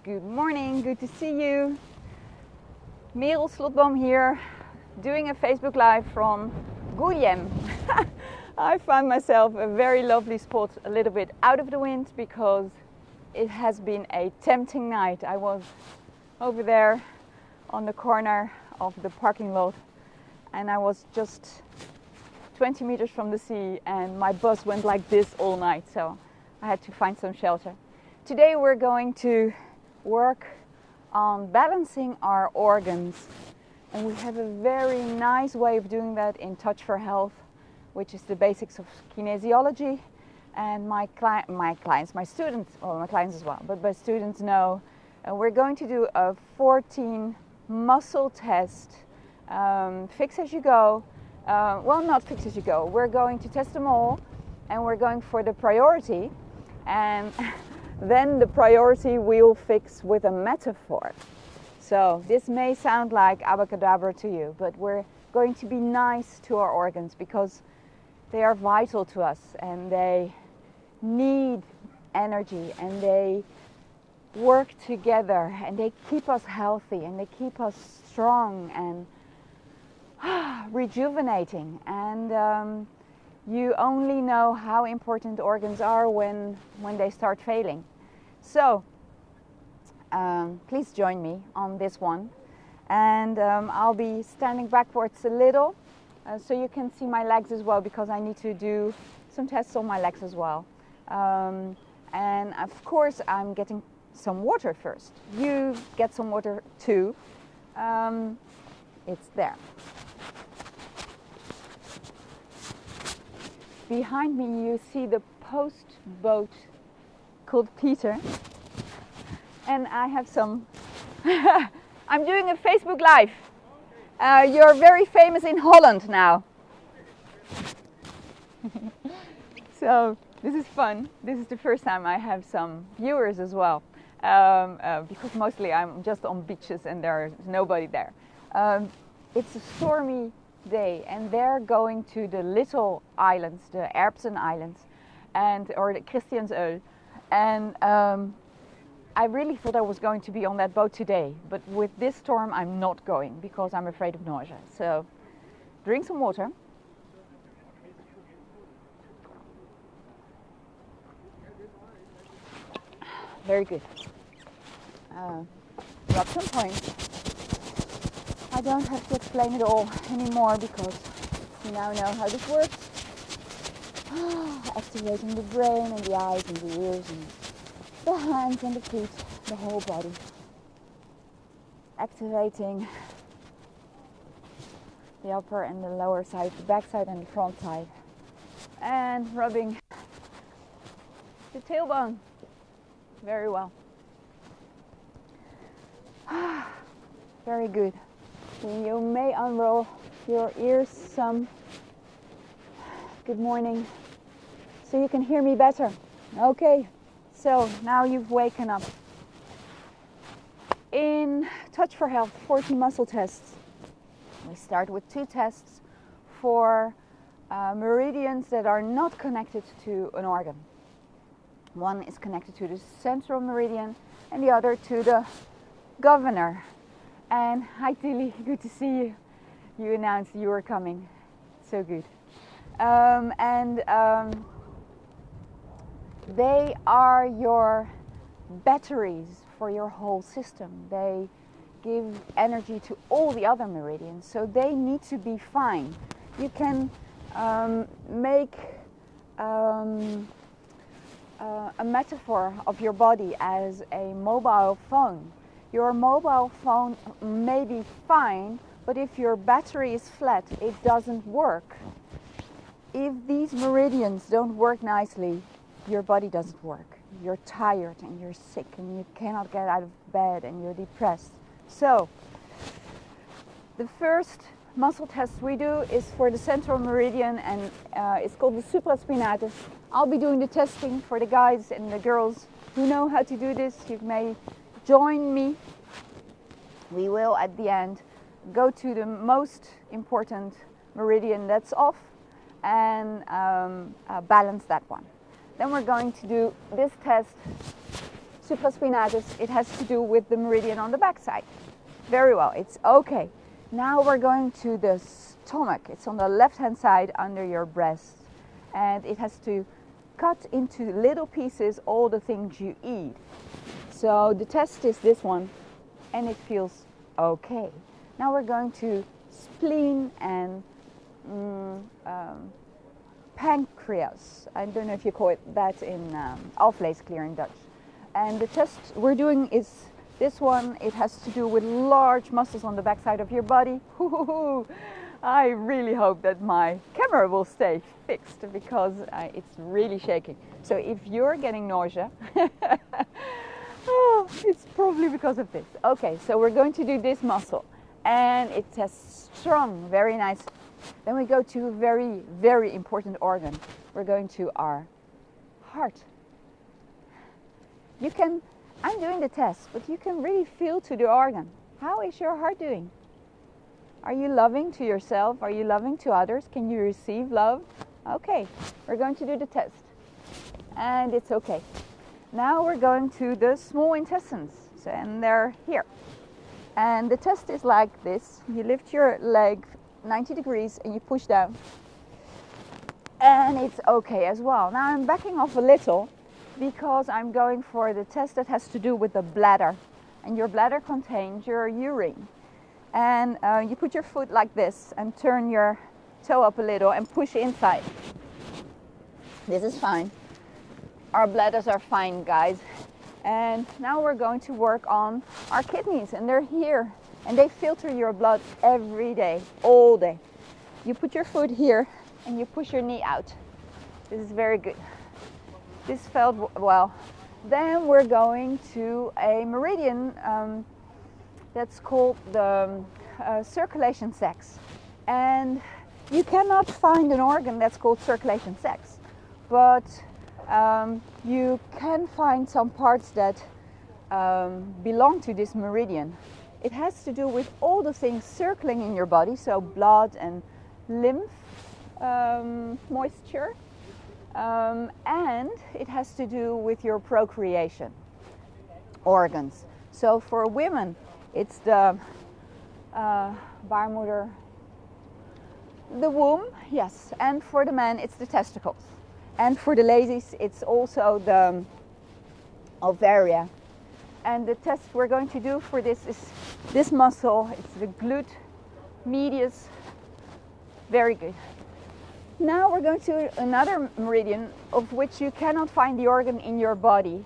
Good morning, good to see you. Merel here, doing a Facebook Live from Guillem. I found myself a very lovely spot, a little bit out of the wind because it has been a tempting night. I was over there on the corner of the parking lot and I was just 20 meters from the sea and my bus went like this all night, so I had to find some shelter. Today we're going to work on balancing our organs, and we have a very nice way of doing that in Touch for Health, which is the basics of kinesiology. And my students as well, but my students know we're going to do a 14 muscle test, fix as you go. Well, not fix as you go. We're going to test them all, and we're going for the priority, and then the priority we'll fix with a metaphor. So this may sound like abracadabra to you, but we're going to be nice to our organs because they are vital to us and they need energy and they work together and they keep us healthy and they keep us strong and rejuvenating. And you only know how important organs are when they start failing. So please join me on this one, and I'll be standing backwards a little so you can see my legs as well, because I need to do some tests on my legs as well. And of course I'm getting some water first. You get some water too. It's there. Behind me you see the post boat called Peter, and I have some I'm doing a Facebook Live. You're very famous in Holland now. So this is fun. This is the first time I have some viewers as well, because mostly I'm just on beaches and there's nobody there. It's a stormy day and they're going to the little islands, the Erpsen Islands, or the Christiansöl, and I really thought I was going to be on that boat today, but with this storm I'm not going because I'm afraid of nausea. So drink some water. Very good. Drop some points. I don't have to explain it all anymore because you now know how this works. Activating the brain and the eyes and the ears and the hands and the feet, the whole body. Activating the upper and the lower side, the back side and the front side. And rubbing the tailbone very well. Very good. You may unroll your ears some. Good morning. So you can hear me better. Okay. So now you've waken up. In Touch for Health 14 muscle tests, we start with 2 tests for meridians that are not connected to an organ. One is connected to the central meridian and the other to the governor. And hi Tilly, good to see you. You announced you were coming. So good. They are your batteries for your whole system. They give energy to all the other meridians, so they need to be fine. You can make a metaphor of your body as a mobile phone. Your mobile phone may be fine, but if your battery is flat, it doesn't work. If these meridians don't work nicely, your body doesn't work. You're tired and you're sick and you cannot get out of bed and you're depressed. So the first muscle test we do is for the central meridian, and it's called the supraspinatus. I'll be doing the testing for the guys and the girls who know how to do this. You may join me. We will at the end go to the most important meridian that's off and balance that one. Then we're going to do this test supraspinatus, it has to do with the meridian on the backside. Very well, it's okay. Now we're going to the stomach. It's on the left-hand side under your breast. And it has to cut into little pieces all the things you eat. So the test is this one, and it feels okay. Now we're going to spleen and pancreas. I don't know if you call it that in alvleesklier in Dutch. And the test we're doing is this one. It has to do with large muscles on the backside of your body. I really hope that my camera will stay fixed because it's really shaking. So if you're getting nausea, oh, it's probably because of this. Okay, so we're going to do this muscle, and it tests strong, very nice. Then we go to a very, very important organ. We're going to our heart. You can, I'm doing the test, but you can really feel to the organ. How is your heart doing? Are you loving to yourself? Are you loving to others? Can you receive love? Okay, we're going to do the test. And it's okay. Now we're going to the small intestines, and they're here. And the test is like this. You lift your leg 90 degrees and you push down. And it's okay as well. Now I'm backing off a little because I'm going for the test that has to do with the bladder. And your bladder contains your urine. And you put your foot like this and turn your toe up a little and push inside. This is fine. Our bladders are fine, guys. And now we're going to work on our kidneys, and they're here. And they filter your blood every day, all day. You put your foot here and you push your knee out. This is very good. This felt well. Then we're going to a meridian that's called the circulation sacs. And you cannot find an organ that's called circulation sacs, but you can find some parts that belong to this meridian. It has to do with all the things circling in your body, so blood and lymph moisture, and it has to do with your procreation organs. So for women, it's the baarmoeder, the womb, yes, and for the men, it's the testicles. And for the ladies, it's also the ovaria. And the test we're going to do for this is this muscle. It's the glute medius. Very good. Now we're going to another meridian of which you cannot find the organ in your body.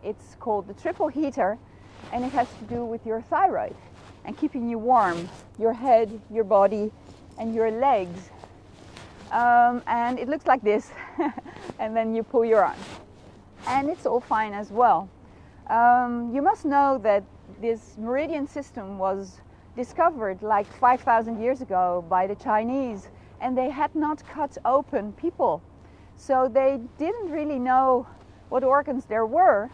It's called the triple heater, and it has to do with your thyroid and keeping you warm, your head, your body, and your legs. And it looks like this. And then you pull your arm. And it's all fine as well. You must know that this meridian system was discovered like 5,000 years ago by the Chinese, and they had not cut open people. So they didn't really know what organs there were,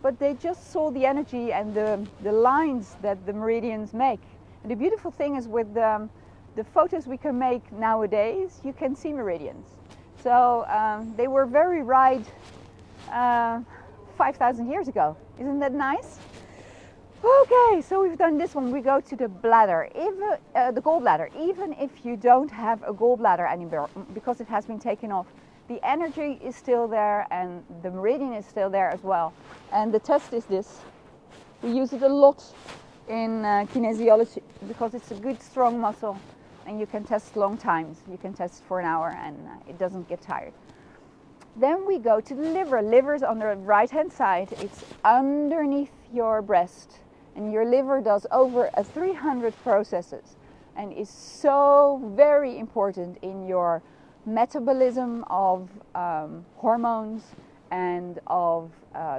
but they just saw the energy and the lines that the meridians make. And the beautiful thing is with the photos we can make nowadays, you can see meridians. So they were very right 5,000 years ago. Isn't that nice? Okay, so we've done this one. We go to the bladder, the gallbladder. Even if you don't have a gallbladder anymore, because it has been taken off, the energy is still there and the meridian is still there as well. And the test is this. We use it a lot in kinesiology because it's a good strong muscle, and you can test long times. You can test for an hour and it doesn't get tired. Then we go to the liver. Liver's on the right hand side. It's underneath your breast, and your liver does over 300 processes and is so very important in your metabolism of hormones and of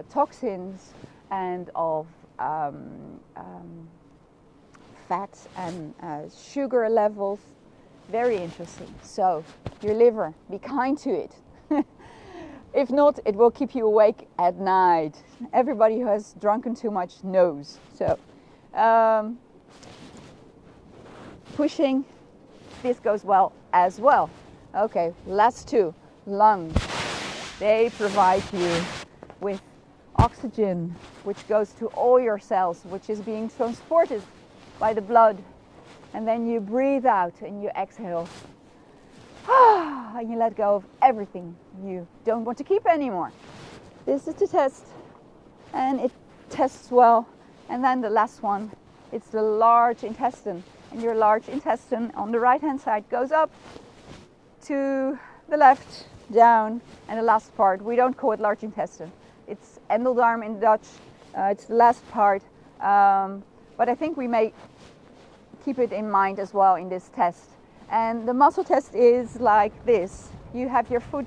toxins and of fats and sugar levels. Very interesting. So your liver, be kind to it. If not, it will keep you awake at night. Everybody who has drunken too much knows. So pushing, this goes well as well. Okay, last two, lungs. They provide you with oxygen which goes to all your cells, which is being transported by the blood. And then you breathe out and you exhale. And you let go of everything you don't want to keep anymore. This is the test, and it tests well. And then the last one, it's the large intestine. And your large intestine on the right hand side goes up to the left, down, and the last part, we don't call it large intestine. It's endeldarm in Dutch. It's the last part. But I think we may keep it in mind as well in this test. And the muscle test is like this. You have your foot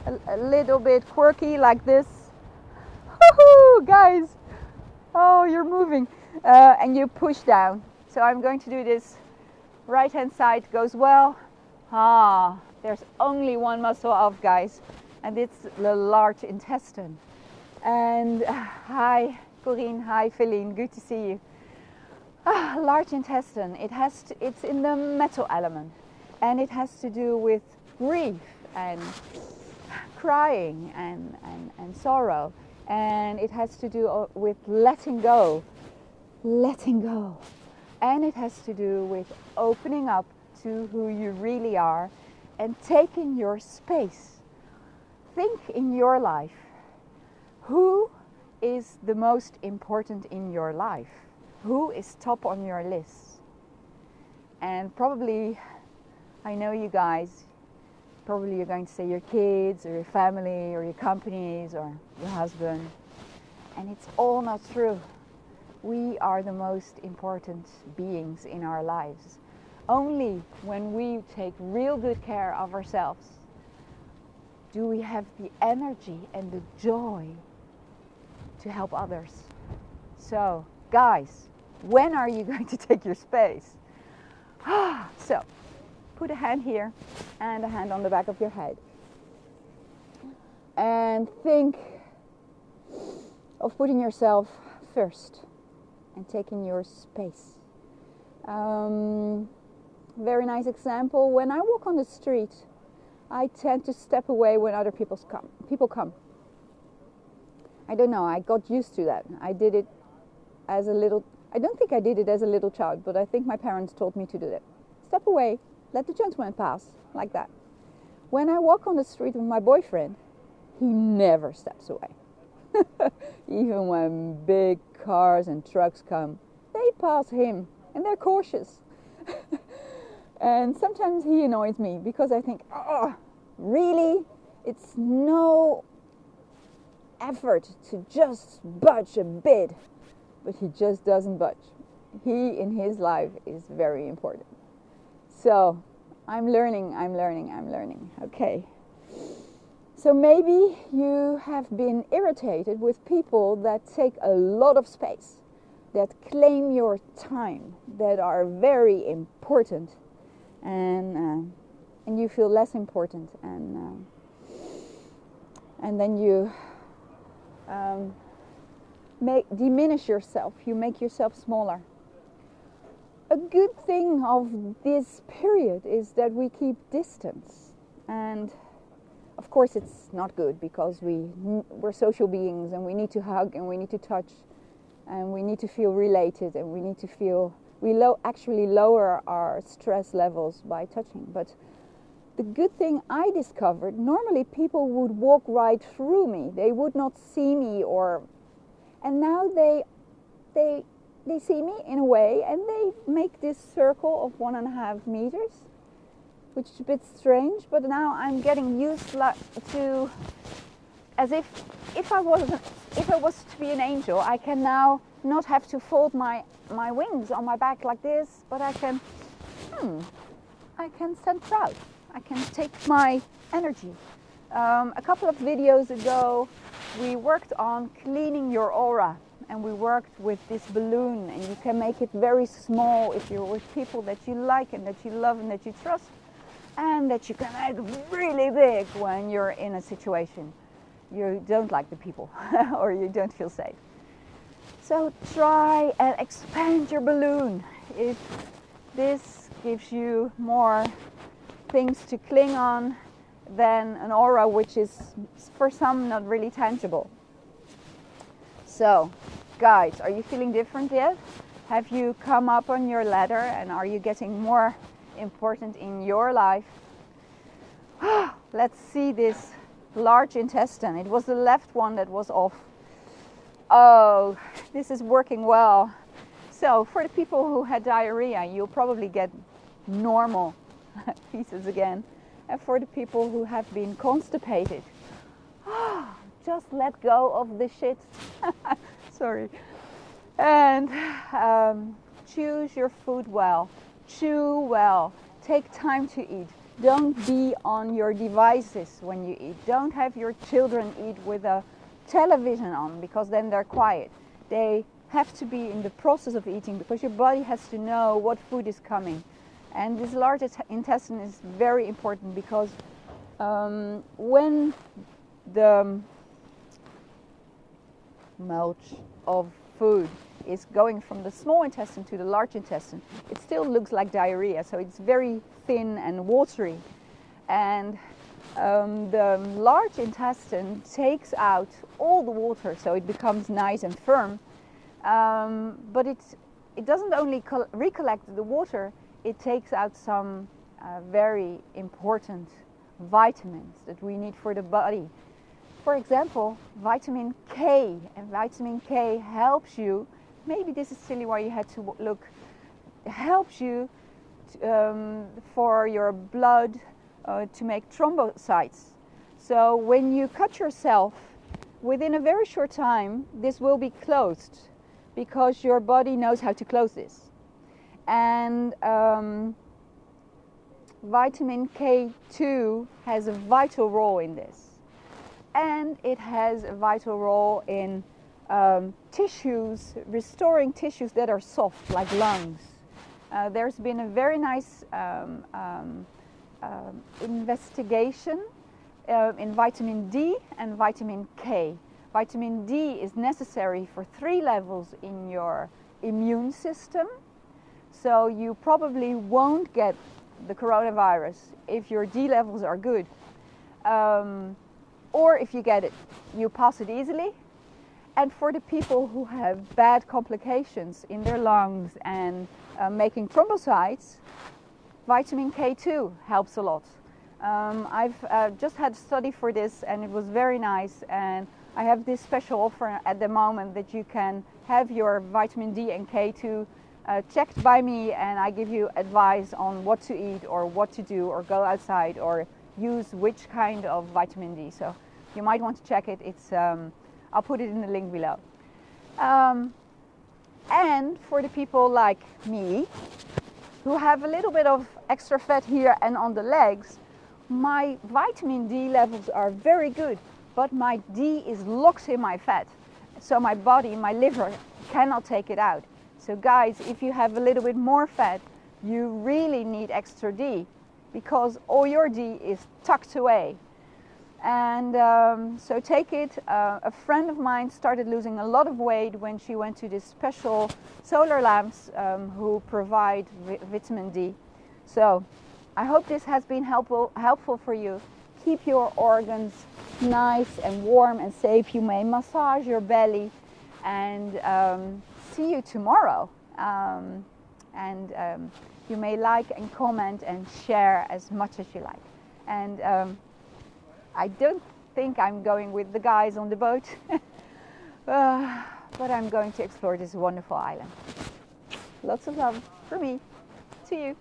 a little bit quirky like this. Woohoo, guys! Oh, you're moving. And you push down. So I'm going to do this. Right hand side goes well. There's only one muscle off, guys. And it's the large intestine. And hi, Corinne. Hi, Feline. Good to see you. Large intestine, it's in the metal element, and it has to do with grief and crying and sorrow, and it has to do with letting go, and it has to do with opening up to who you really are and taking your space. Think in your life, who is the most important in your life? Who is top on your list? And probably, I know you guys, probably you're going to say your kids or your family or your companies or your husband. And it's all not true. We are the most important beings in our lives. Only when we take real good care of ourselves do we have the energy and the joy to help others. So, guys, when are you going to take your space? So, put a hand here and a hand on the back of your head. And think of putting yourself first and taking your space. Very nice example. When I walk on the street, I tend to step away when other people come. I don't know, I got used to that. I did it as a little, I don't think I did it as a little child, but I think my parents taught me to do that. Step away, let the gentleman pass, like that. When I walk on the street with my boyfriend, he never steps away. Even when big cars and trucks come, they pass him, and they're cautious. And sometimes he annoys me because I think, oh, really? It's no effort to just budge a bit. But he just doesn't budge. He in his life is very important. So I'm learning. Okay. So maybe you have been irritated with people that take a lot of space, that claim your time, that are very important, and you feel less important, and then you diminish yourself. You make yourself smaller. A good thing of this period is that we keep distance, and of course it's not good because we're social beings and we need to hug and we need to touch and we need to feel related and we need to feel actually lower our stress levels by touching. But the good thing I discovered, normally people would walk right through me. They would not see me, and now they see me in a way, and they make this circle of 1.5 meters, which is a bit strange. But now I'm getting used to, as if I was to be an angel, I can now not have to fold my wings on my back like this, but I can stand proud. I can take my energy. A couple of videos ago, we worked on cleaning your aura, and we worked with this balloon, and you can make it very small if you're with people that you like and that you love and that you trust, and that you can make really big when you're in a situation you don't like the people or you don't feel safe. So try and expand your balloon. If this gives you more things to cling on than an aura which is for some not really tangible. So, guys, are you feeling different yet? Have you come up on your ladder and are you getting more important in your life? Let's see this large intestine. It was the left one that was off. Oh, this is working well. So for the people who had diarrhea, you'll probably get normal feces again. And for the people who have been constipated, just let go of the shit. Sorry. And choose your food well. Chew well. Take time to eat. Don't be on your devices when you eat. Don't have your children eat with a television on, because then they're quiet. They have to be in the process of eating, because your body has to know what food is coming. And this large intestine is very important, because when the mulch of food is going from the small intestine to the large intestine, it still looks like diarrhea, so it's very thin and watery. And the large intestine takes out all the water, so it becomes nice and firm. But it doesn't only recollect the water, it takes out some very important vitamins that we need for the body. For example, vitamin K. And vitamin K helps you, maybe this is silly why you had to look, helps you for your blood to make thrombocytes. So when you cut yourself, within a very short time, this will be closed, because your body knows how to close this. And vitamin K2 has a vital role in this. And it has a vital role in tissues, restoring tissues that are soft, like lungs. There's been a very nice investigation in vitamin D and vitamin K. Vitamin D is necessary for 3 levels in your immune system. So you probably won't get the coronavirus if your D levels are good. Or if you get it, you pass it easily. And for the people who have bad complications in their lungs and making thrombocytes, vitamin K2 helps a lot. I've just had a study for this, and it was very nice. And I have this special offer at the moment that you can have your vitamin D and K2 checked by me, and I give you advice on what to eat or what to do, or go outside, or use which kind of vitamin D. So you might want to check it. It's I'll put it in the link below. And for the people like me who have a little bit of extra fat here and on the legs, my vitamin D levels are very good, but my D is locked in my fat. So my body, my liver cannot take it out. So guys, if you have a little bit more fat, you really need extra D, because all your D is tucked away. And so take it. A friend of mine started losing a lot of weight when she went to this special solar lamps who provide vitamin D. So I hope this has been helpful for you. Keep your organs nice and warm and safe. You may massage your belly, and see you tomorrow. You may like and comment and share as much as you like. And I don't think I'm going with the guys on the boat, but I'm going to explore this wonderful island. Lots of love from me to you.